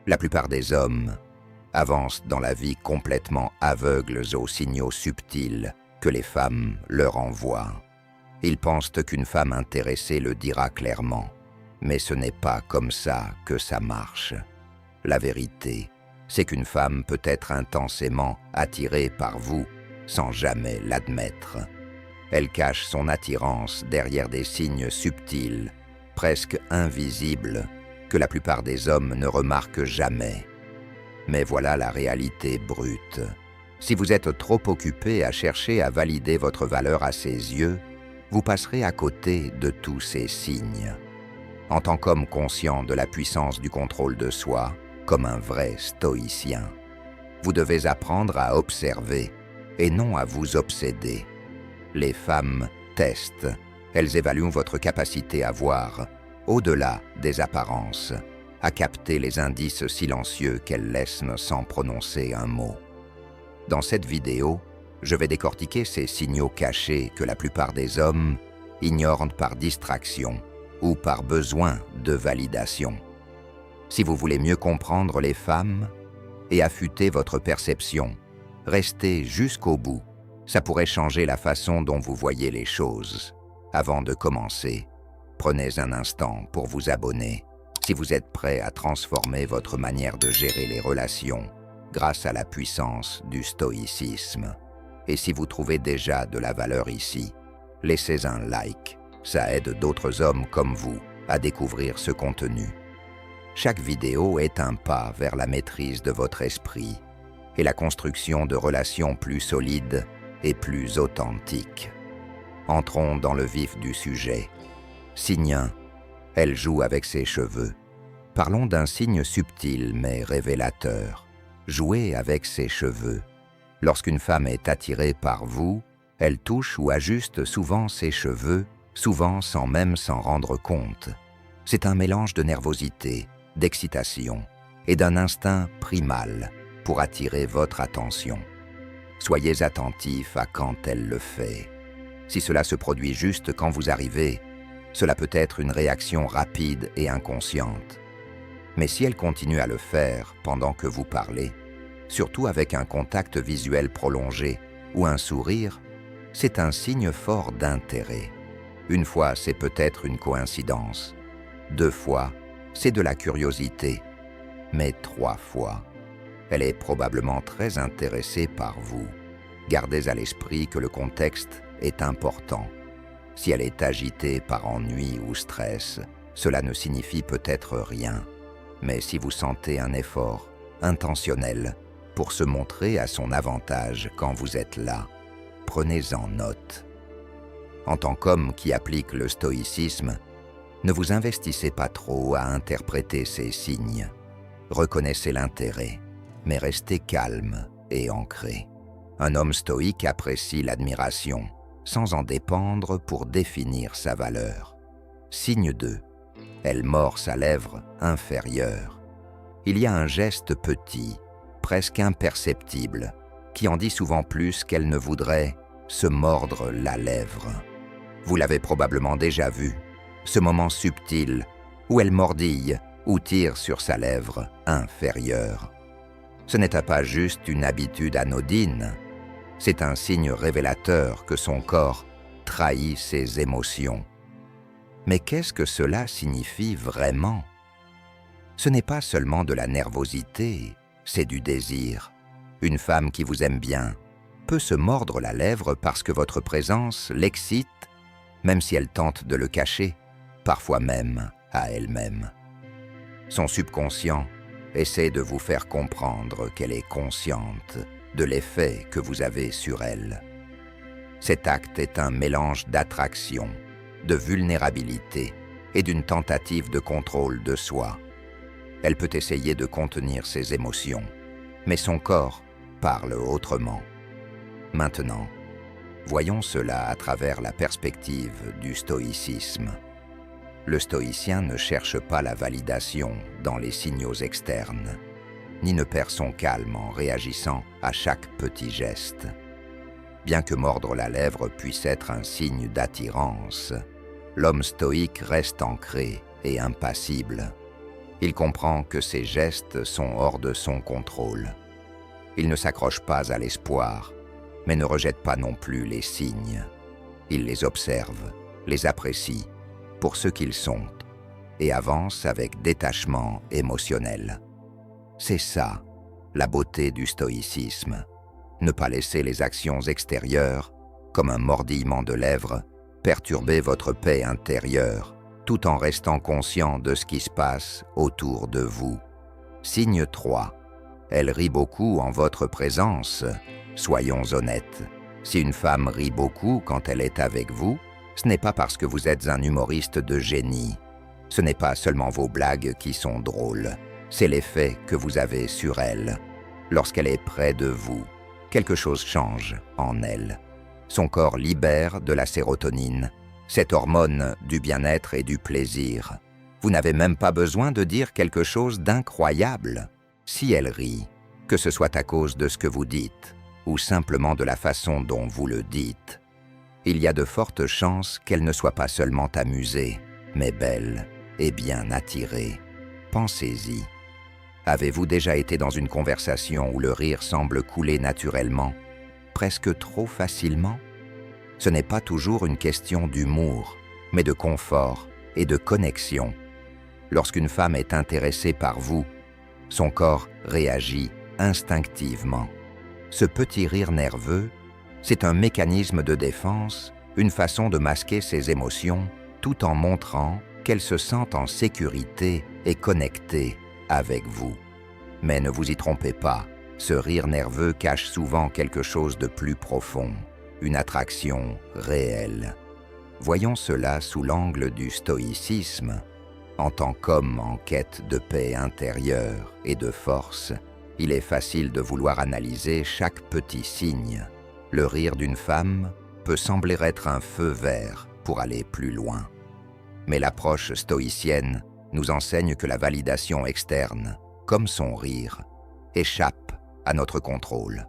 La plupart des hommes avancent dans la vie complètement aveugles aux signaux subtils que les femmes leur envoient. Ils pensent qu'une femme intéressée le dira clairement, mais ce n'est pas comme ça que ça marche. La vérité, c'est qu'une femme peut être intensément attirée par vous sans jamais l'admettre. Elle cache son attirance derrière des signes subtils, presque invisibles, que la plupart des hommes ne remarquent jamais. Mais voilà la réalité brute. Si vous êtes trop occupé à chercher à valider votre valeur à ses yeux, vous passerez à côté de tous ces signes. En tant qu'homme conscient de la puissance du contrôle de soi, comme un vrai stoïcien, vous devez apprendre à observer et non à vous obséder. Les femmes testent, elles évaluent votre capacité à voir, au-delà des apparences, à capter les indices silencieux qu'elles laissent sans prononcer un mot. Dans cette vidéo, je vais décortiquer ces signaux cachés que la plupart des hommes ignorent par distraction ou par besoin de validation. Si vous voulez mieux comprendre les femmes et affûter votre perception, restez jusqu'au bout. Ça pourrait changer la façon dont vous voyez les choses. Avant de commencer, prenez un instant pour vous abonner si vous êtes prêt à transformer votre manière de gérer les relations grâce à la puissance du stoïcisme. Et si vous trouvez déjà de la valeur ici, laissez un like. Ça aide d'autres hommes comme vous à découvrir ce contenu. Chaque vidéo est un pas vers la maîtrise de votre esprit et la construction de relations plus solides et plus authentiques. Entrons dans le vif du sujet. Signe 1. Elle joue avec ses cheveux. Parlons d'un signe subtil mais révélateur. Jouer avec ses cheveux. Lorsqu'une femme est attirée par vous, elle touche ou ajuste souvent ses cheveux, souvent sans même s'en rendre compte. C'est un mélange de nervosité, d'excitation et d'un instinct primal pour attirer votre attention. Soyez attentif à quand elle le fait. Si cela se produit juste quand vous arrivez, cela peut être une réaction rapide et inconsciente. Mais si elle continue à le faire pendant que vous parlez, surtout avec un contact visuel prolongé ou un sourire, c'est un signe fort d'intérêt. Une fois, c'est peut-être une coïncidence. 2 fois, c'est de la curiosité. Mais 3 fois, elle est probablement très intéressée par vous. Gardez à l'esprit que le contexte est important. Si elle est agitée par ennui ou stress, cela ne signifie peut-être rien. Mais si vous sentez un effort intentionnel pour se montrer à son avantage quand vous êtes là, prenez-en note. En tant qu'homme qui applique le stoïcisme, ne vous investissez pas trop à interpréter ces signes. Reconnaissez l'intérêt, mais restez calme et ancré. Un homme stoïque apprécie l'admiration, sans en dépendre pour définir sa valeur. Signe 2. Elle mord sa lèvre inférieure. Il y a un geste petit, presque imperceptible, qui en dit souvent plus qu'elle ne voudrait se mordre la lèvre. Vous l'avez probablement déjà vu, ce moment subtil où elle mordille ou tire sur sa lèvre inférieure. Ce n'est pas juste une habitude anodine, c'est un signe révélateur que son corps trahit ses émotions. Mais qu'est-ce que cela signifie vraiment? Ce n'est pas seulement de la nervosité, c'est du désir. Une femme qui vous aime bien peut se mordre la lèvre parce que votre présence l'excite, même si elle tente de le cacher, parfois même à elle-même. Son subconscient essaie de vous faire comprendre qu'elle est consciente de l'effet que vous avez sur elle. Cet acte est un mélange d'attraction, de vulnérabilité et d'une tentative de contrôle de soi. Elle peut essayer de contenir ses émotions, mais son corps parle autrement. Maintenant, voyons cela à travers la perspective du stoïcisme. Le stoïcien ne cherche pas la validation dans les signaux externes, ni ne perd son calme en réagissant à chaque petit geste. Bien que mordre la lèvre puisse être un signe d'attirance, l'homme stoïque reste ancré et impassible. Il comprend que ses gestes sont hors de son contrôle. Il ne s'accroche pas à l'espoir, mais ne rejette pas non plus les signes. Il les observe, les apprécie pour ce qu'ils sont et avance avec détachement émotionnel. C'est ça, la beauté du stoïcisme. Ne pas laisser les actions extérieures, comme un mordillement de lèvres, perturber votre paix intérieure, tout en restant conscient de ce qui se passe autour de vous. Signe 3. Elle rit beaucoup en votre présence. Soyons honnêtes. Si une femme rit beaucoup quand elle est avec vous, ce n'est pas parce que vous êtes un humoriste de génie. Ce n'est pas seulement vos blagues qui sont drôles. C'est l'effet que vous avez sur elle. Lorsqu'elle est près de vous, quelque chose change en elle. Son corps libère de la sérotonine, cette hormone du bien-être et du plaisir. Vous n'avez même pas besoin de dire quelque chose d'incroyable. Si elle rit, que ce soit à cause de ce que vous dites, ou simplement de la façon dont vous le dites, il y a de fortes chances qu'elle ne soit pas seulement amusée, mais belle et bien attirée. Pensez-y. Avez-vous déjà été dans une conversation où le rire semble couler naturellement, presque trop facilement? Ce n'est pas toujours une question d'humour, mais de confort et de connexion. Lorsqu'une femme est intéressée par vous, son corps réagit instinctivement. Ce petit rire nerveux, c'est un mécanisme de défense, une façon de masquer ses émotions, tout en montrant qu'elle se sent en sécurité et connectée avec vous. Mais ne vous y trompez pas, ce rire nerveux cache souvent quelque chose de plus profond, une attraction réelle. Voyons cela sous l'angle du stoïcisme. En tant qu'homme en quête de paix intérieure et de force, il est facile de vouloir analyser chaque petit signe. Le rire d'une femme peut sembler être un feu vert pour aller plus loin. Mais l'approche stoïcienne nous enseigne que la validation externe, comme son rire, échappe à notre contrôle.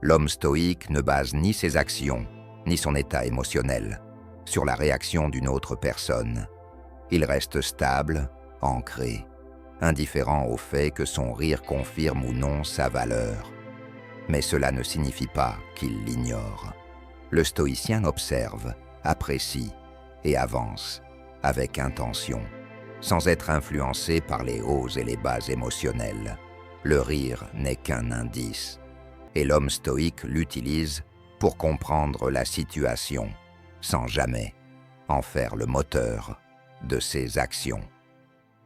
L'homme stoïque ne base ni ses actions, ni son état émotionnel sur la réaction d'une autre personne. Il reste stable, ancré, indifférent au fait que son rire confirme ou non sa valeur. Mais cela ne signifie pas qu'il l'ignore. Le stoïcien observe, apprécie et avance avec intention, sans être influencé par les hauts et les bas émotionnels. Le rire n'est qu'un indice, et l'homme stoïque l'utilise pour comprendre la situation, sans jamais en faire le moteur de ses actions.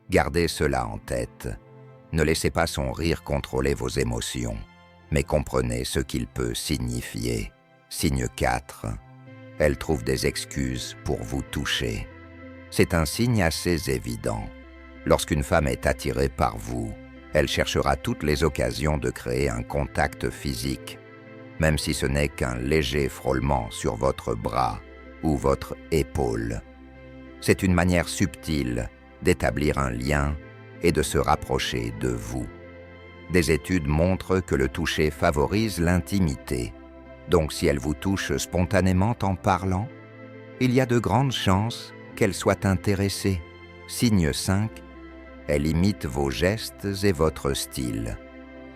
Gardez cela en tête. Ne laissez pas son rire contrôler vos émotions, mais comprenez ce qu'il peut signifier. Signe 4. Elle trouve des excuses pour vous toucher. C'est un signe assez évident. Lorsqu'une femme est attirée par vous, elle cherchera toutes les occasions de créer un contact physique, même si ce n'est qu'un léger frôlement sur votre bras ou votre épaule. C'est une manière subtile d'établir un lien et de se rapprocher de vous. Des études montrent que le toucher favorise l'intimité. Donc si elle vous touche spontanément en parlant, il y a de grandes chances qu'elle soit intéressée. Signe 5. Elle imite vos gestes et votre style.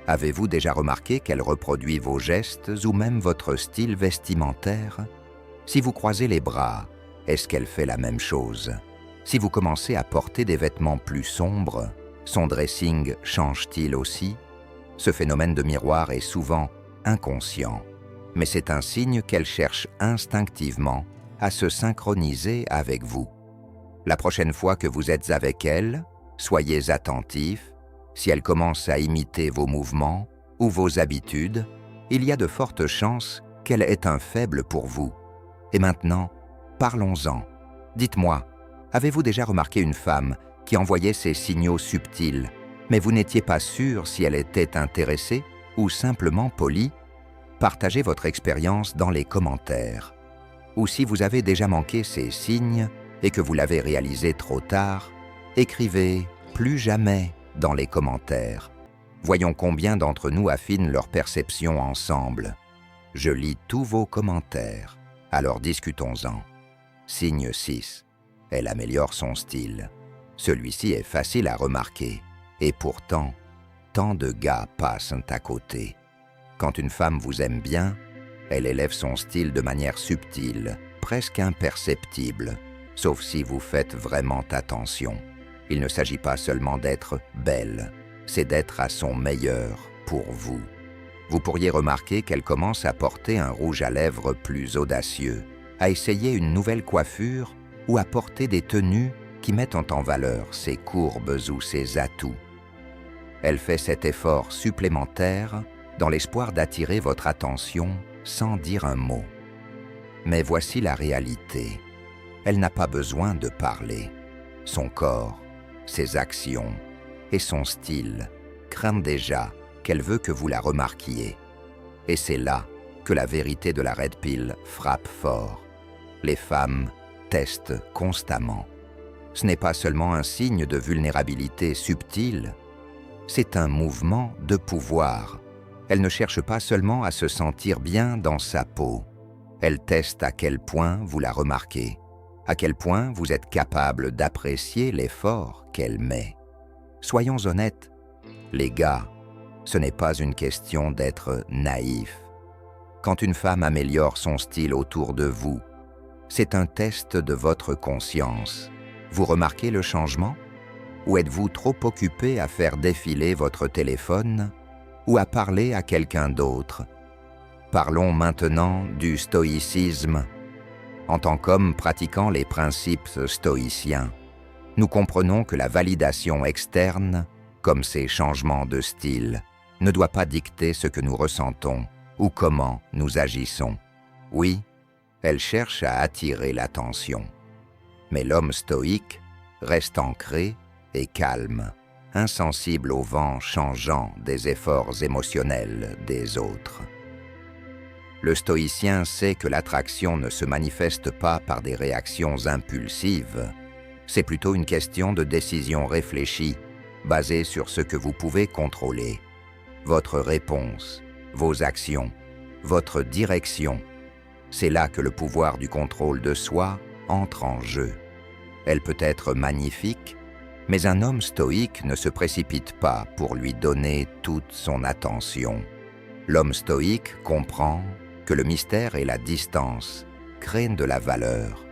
Avez-vous déjà remarqué qu'elle reproduit vos gestes ou même votre style vestimentaire? Si vous croisez les bras, est-ce qu'elle fait la même chose? Si vous commencez à porter des vêtements plus sombres, son dressing change-t-il aussi? Ce phénomène de miroir est souvent inconscient, mais c'est un signe qu'elle cherche instinctivement à se synchroniser avec vous. La prochaine fois que vous êtes avec elle, soyez attentif. Si elle commence à imiter vos mouvements ou vos habitudes, il y a de fortes chances qu'elle ait un faible pour vous. Et maintenant, parlons-en. Dites-moi, avez-vous déjà remarqué une femme qui envoyait ces signaux subtils, mais vous n'étiez pas sûr si elle était intéressée ou simplement polie? Partagez votre expérience dans les commentaires. Ou si vous avez déjà manqué ces signes et que vous l'avez réalisé trop tard, écrivez « plus jamais » dans les commentaires. Voyons combien d'entre nous affinent leur perception ensemble. Je lis tous vos commentaires, alors discutons-en. Signe 6. Elle améliore son style. Celui-ci est facile à remarquer, et pourtant, tant de gars passent à côté. Quand une femme vous aime bien, elle élève son style de manière subtile, presque imperceptible, sauf si vous faites vraiment attention. Il ne s'agit pas seulement d'être belle, c'est d'être à son meilleur pour vous. Vous pourriez remarquer qu'elle commence à porter un rouge à lèvres plus audacieux, à essayer une nouvelle coiffure ou à porter des tenues qui mettent en valeur ses courbes ou ses atouts. Elle fait cet effort supplémentaire dans l'espoir d'attirer votre attention sans dire un mot. Mais voici la réalité. Elle n'a pas besoin de parler. Son corps, ses actions et son style craignent déjà qu'elle veut que vous la remarquiez. Et c'est là que la vérité de la Red Pill frappe fort. Les femmes testent constamment. Ce n'est pas seulement un signe de vulnérabilité subtile, c'est un mouvement de pouvoir. Elle ne cherche pas seulement à se sentir bien dans sa peau. Elle teste à quel point vous la remarquez, à quel point vous êtes capable d'apprécier l'effort qu'elle met. Soyons honnêtes, les gars, ce n'est pas une question d'être naïf. Quand une femme améliore son style autour de vous, c'est un test de votre conscience. Vous remarquez le changement? Ou êtes-vous trop occupé à faire défiler votre téléphone ou à parler à quelqu'un d'autre? Parlons maintenant du stoïcisme. En tant qu'hommes pratiquant les principes stoïciens, nous comprenons que la validation externe, comme ces changements de style, ne doit pas dicter ce que nous ressentons ou comment nous agissons. Oui, elle cherche à attirer l'attention. Mais l'homme stoïque reste ancré et calme, insensible au vent changeant des efforts émotionnels des autres. Le stoïcien sait que l'attraction ne se manifeste pas par des réactions impulsives, c'est plutôt une question de décision réfléchie, basée sur ce que vous pouvez contrôler. Votre réponse, vos actions, votre direction. C'est là que le pouvoir du contrôle de soi entre en jeu. Elle peut être magnifique, mais un homme stoïque ne se précipite pas pour lui donner toute son attention. L'homme stoïque comprend que le mystère et la distance créent de la valeur,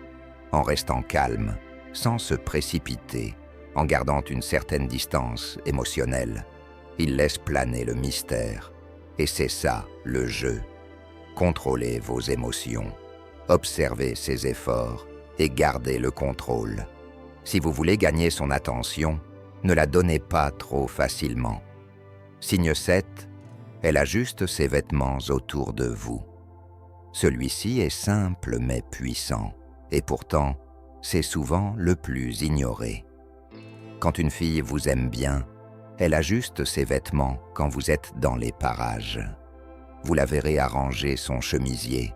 en restant calme, sans se précipiter, en gardant une certaine distance émotionnelle. Il laisse planer le mystère, et c'est ça le jeu. Contrôlez vos émotions, observez ses efforts et gardez le contrôle. Si vous voulez gagner son attention, ne la donnez pas trop facilement. Signe 7, elle ajuste ses vêtements autour de vous. Celui-ci est simple mais puissant, et pourtant, c'est souvent le plus ignoré. Quand une fille vous aime bien, elle ajuste ses vêtements quand vous êtes dans les parages. Vous la verrez arranger son chemisier,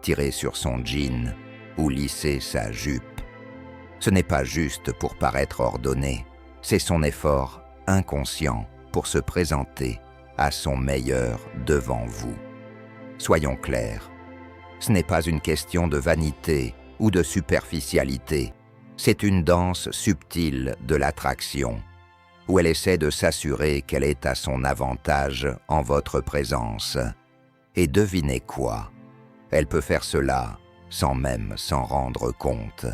tirer sur son jean ou lisser sa jupe. Ce n'est pas juste pour paraître ordonné, c'est son effort inconscient pour se présenter à son meilleur devant vous. Soyons clairs, ce n'est pas une question de vanité ou de superficialité, c'est une danse subtile de l'attraction, où elle essaie de s'assurer qu'elle est à son avantage en votre présence. Et devinez quoi? Elle peut faire cela sans même s'en rendre compte.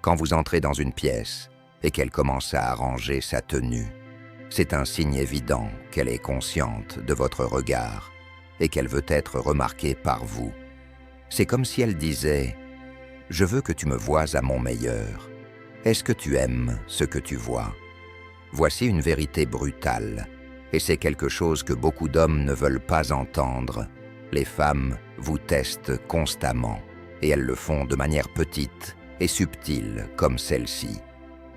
Quand vous entrez dans une pièce et qu'elle commence à arranger sa tenue, c'est un signe évident qu'elle est consciente de votre regard et qu'elle veut être remarquée par vous. C'est comme si elle disait « Je veux que tu me vois à mon meilleur. Est-ce que tu aimes ce que tu vois ?» Voici une vérité brutale, et c'est quelque chose que beaucoup d'hommes ne veulent pas entendre. Les femmes vous testent constamment, et elles le font de manière petite et subtile comme celle-ci.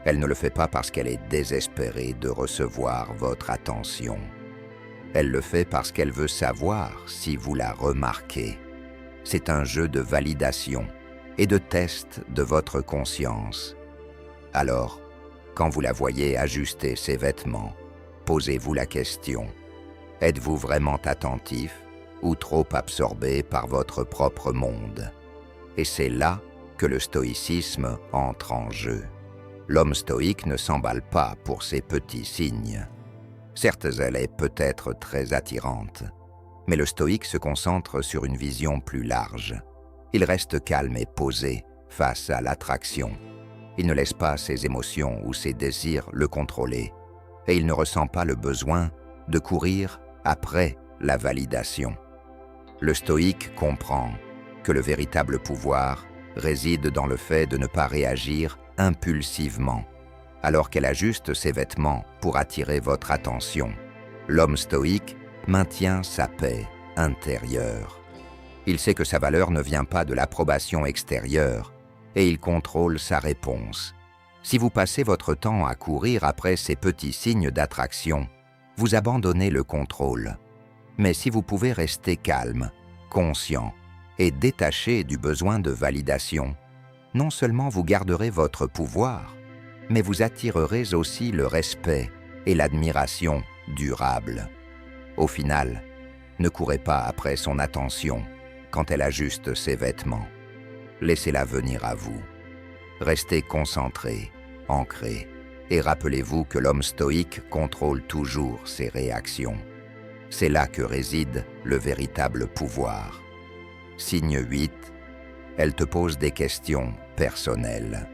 Elle ne le fait pas parce qu'elle est désespérée de recevoir votre attention. Elle le fait parce qu'elle veut savoir si vous la remarquez. C'est un jeu de validation et de test de votre conscience. Alors, quand vous la voyez ajuster ses vêtements, posez-vous la question. Êtes-vous vraiment attentif ou trop absorbé par votre propre monde? Et c'est là que le stoïcisme entre en jeu. L'homme stoïque ne s'emballe pas pour ces petits signes. Certes, elle est peut-être très attirante, mais le stoïque se concentre sur une vision plus large. Il reste calme et posé face à l'attraction. Il ne laisse pas ses émotions ou ses désirs le contrôler, et il ne ressent pas le besoin de courir après la validation. Le stoïque comprend que le véritable pouvoir réside dans le fait de ne pas réagir impulsivement, alors qu'elle ajuste ses vêtements pour attirer votre attention. L'homme stoïque maintient sa paix intérieure. Il sait que sa valeur ne vient pas de l'approbation extérieure et il contrôle sa réponse. Si vous passez votre temps à courir après ces petits signes d'attraction, vous abandonnez le contrôle. Mais si vous pouvez rester calme, conscient et détaché du besoin de validation, non seulement vous garderez votre pouvoir, mais vous attirerez aussi le respect et l'admiration durable. Au final, ne courez pas après son attention quand elle ajuste ses vêtements. Laissez-la venir à vous. Restez concentré, ancré, et rappelez-vous que l'homme stoïque contrôle toujours ses réactions. C'est là que réside le véritable pouvoir. Signe 8, elle te pose des questions personnelles.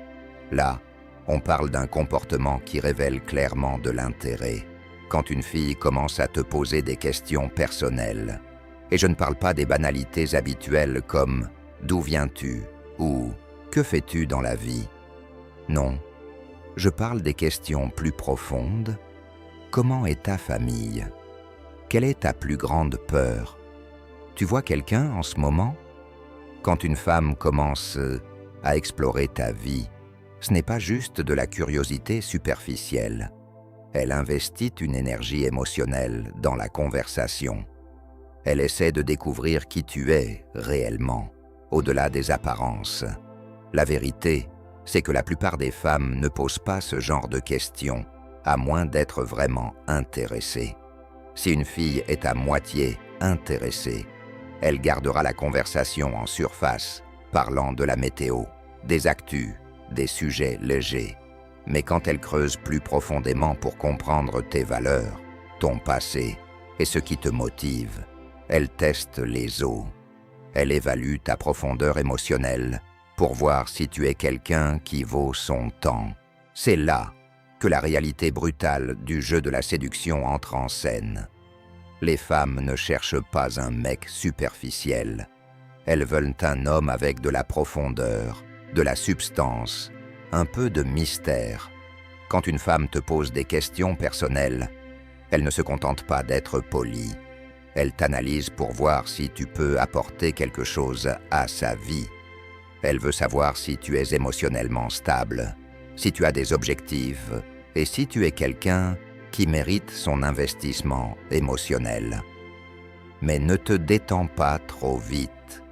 Là, on parle d'un comportement qui révèle clairement de l'intérêt. Quand une fille commence à te poser des questions personnelles, et je ne parle pas des banalités habituelles comme « D'où viens-tu » ou « Que fais-tu dans la vie ?» Non, je parle des questions plus profondes. Comment est ta famille ? Quelle est ta plus grande peur ? Tu vois quelqu'un en ce moment ? Quand une femme commence à explorer ta vie, ce n'est pas juste de la curiosité superficielle. Elle investit une énergie émotionnelle dans la conversation. Elle essaie de découvrir qui tu es réellement, au-delà des apparences. La vérité, c'est que la plupart des femmes ne posent pas ce genre de questions, à moins d'être vraiment intéressées. Si une fille est à moitié intéressée, elle gardera la conversation en surface, parlant de la météo, des actus, des sujets légers. Mais quand elle creuse plus profondément pour comprendre tes valeurs, ton passé et ce qui te motive, elle teste les os. Elle évalue ta profondeur émotionnelle pour voir si tu es quelqu'un qui vaut son temps. C'est là que la réalité brutale du jeu de la séduction entre en scène. Les femmes ne cherchent pas un mec superficiel. Elles veulent un homme avec de la profondeur, de la substance, un peu de mystère. Quand une femme te pose des questions personnelles, elle ne se contente pas d'être polie. Elle t'analyse pour voir si tu peux apporter quelque chose à sa vie. Elle veut savoir si tu es émotionnellement stable, si tu as des objectifs et si tu es quelqu'un qui mérite son investissement émotionnel. Mais ne te détends pas trop vite.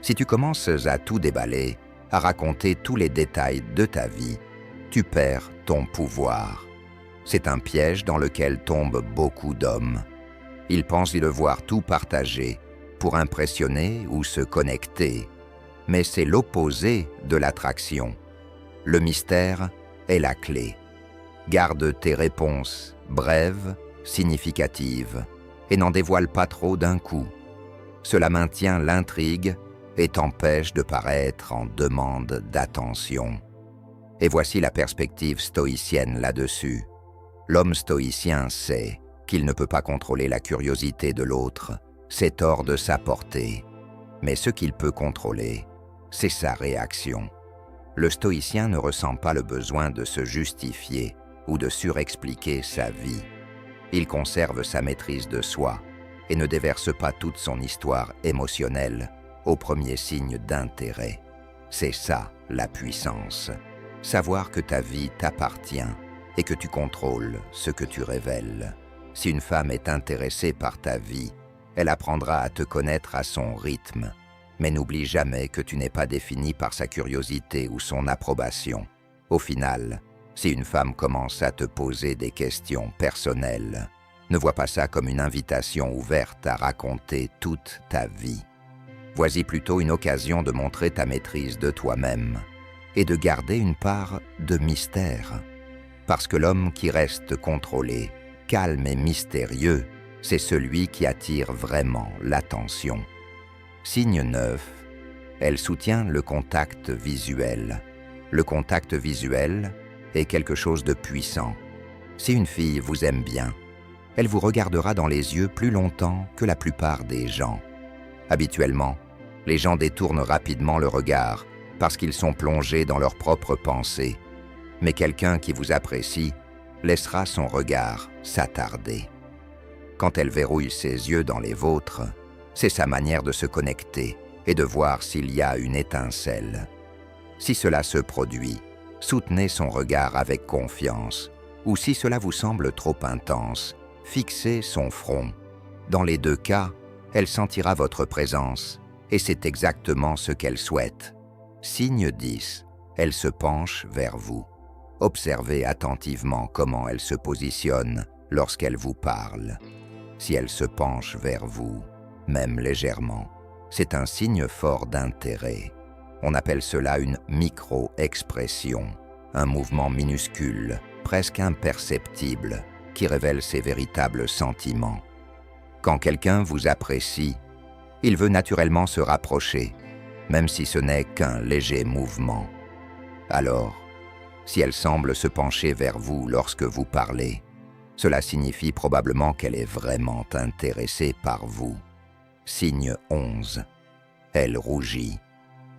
Si tu commences à tout déballer, à raconter tous les détails de ta vie, tu perds ton pouvoir. C'est un piège dans lequel tombent beaucoup d'hommes. Ils pensent y devoir tout partager pour impressionner ou se connecter. Mais c'est l'opposé de l'attraction. Le mystère est la clé. Garde tes réponses brèves, significatives, et n'en dévoile pas trop d'un coup. Cela maintient l'intrigue et t'empêche de paraître en demande d'attention. Et voici la perspective stoïcienne là-dessus. L'homme stoïcien sait qu'il ne peut pas contrôler la curiosité de l'autre, c'est hors de sa portée. Mais ce qu'il peut contrôler, c'est sa réaction. Le stoïcien ne ressent pas le besoin de se justifier ou de surexpliquer sa vie. Il conserve sa maîtrise de soi et ne déverse pas toute son histoire émotionnelle au premier signe d'intérêt. C'est ça, la puissance. Savoir que ta vie t'appartient et que tu contrôles ce que tu révèles. Si une femme est intéressée par ta vie, elle apprendra à te connaître à son rythme. Mais n'oublie jamais que tu n'es pas défini par sa curiosité ou son approbation. Au final, si une femme commence à te poser des questions personnelles, ne vois pas ça comme une invitation ouverte à raconter toute ta vie. Vois-y plutôt une occasion de montrer ta maîtrise de toi-même. et de garder une part de mystère. Parce que l'homme qui reste contrôlé, calme et mystérieux, c'est celui qui attire vraiment l'attention. Signe 9. Elle soutient le contact visuel. Le contact visuel est quelque chose de puissant. Si une fille vous aime bien, elle vous regardera dans les yeux plus longtemps que la plupart des gens. Habituellement, les gens détournent rapidement le regard parce qu'ils sont plongés dans leurs propres pensées. Mais quelqu'un qui vous apprécie laissera son regard s'attarder. Quand elle verrouille ses yeux dans les vôtres, c'est sa manière de se connecter et de voir s'il y a une étincelle. Si cela se produit, soutenez son regard avec confiance, ou si cela vous semble trop intense, fixez son front. Dans les deux cas, elle sentira votre présence, et c'est exactement ce qu'elle souhaite. Signe 10. Elle se penche vers vous. Observez attentivement comment elle se positionne lorsqu'elle vous parle. Si elle se penche vers vous, même légèrement, c'est un signe fort d'intérêt. On appelle cela une micro-expression, un mouvement minuscule, presque imperceptible, qui révèle ses véritables sentiments. Quand quelqu'un vous apprécie, il veut naturellement se rapprocher, même si ce n'est qu'un léger mouvement. Alors, si elle semble se pencher vers vous lorsque vous parlez, cela signifie probablement qu'elle est vraiment intéressée par vous. Signe 11. Elle rougit.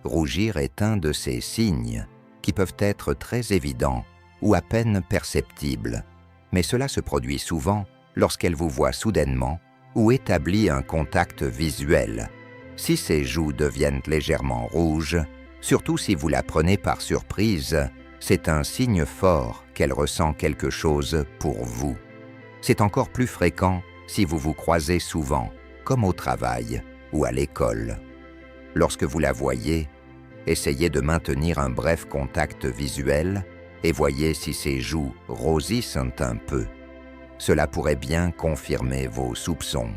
Rougir est un de ces signes qui peuvent être très évidents ou à peine perceptibles, mais cela se produit souvent lorsqu'elle vous voit soudainement ou établit un contact visuel. Si ses joues deviennent légèrement rouges, surtout si vous la prenez par surprise, c'est un signe fort qu'elle ressent quelque chose pour vous. C'est encore plus fréquent si vous vous croisez souvent, comme au travail ou à l'école. Lorsque vous la voyez, essayez de maintenir un bref contact visuel et voyez si ses joues rosissent un peu. Cela pourrait bien confirmer vos soupçons.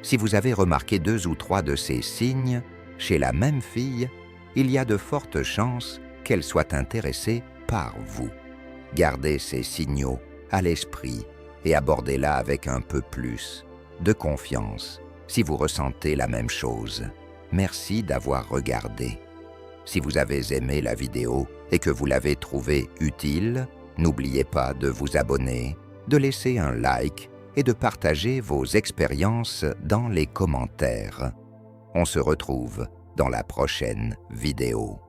Si vous avez remarqué 2 ou 3 de ces signes chez la même fille, il y a de fortes chances qu'elle soit intéressée par vous. Gardez ces signaux à l'esprit et abordez-la avec un peu plus de confiance si vous ressentez la même chose. Merci d'avoir regardé. Si vous avez aimé la vidéo et que vous l'avez trouvée utile, n'oubliez pas de vous abonner, de laisser un like et de partager vos expériences dans les commentaires. On se retrouve dans la prochaine vidéo.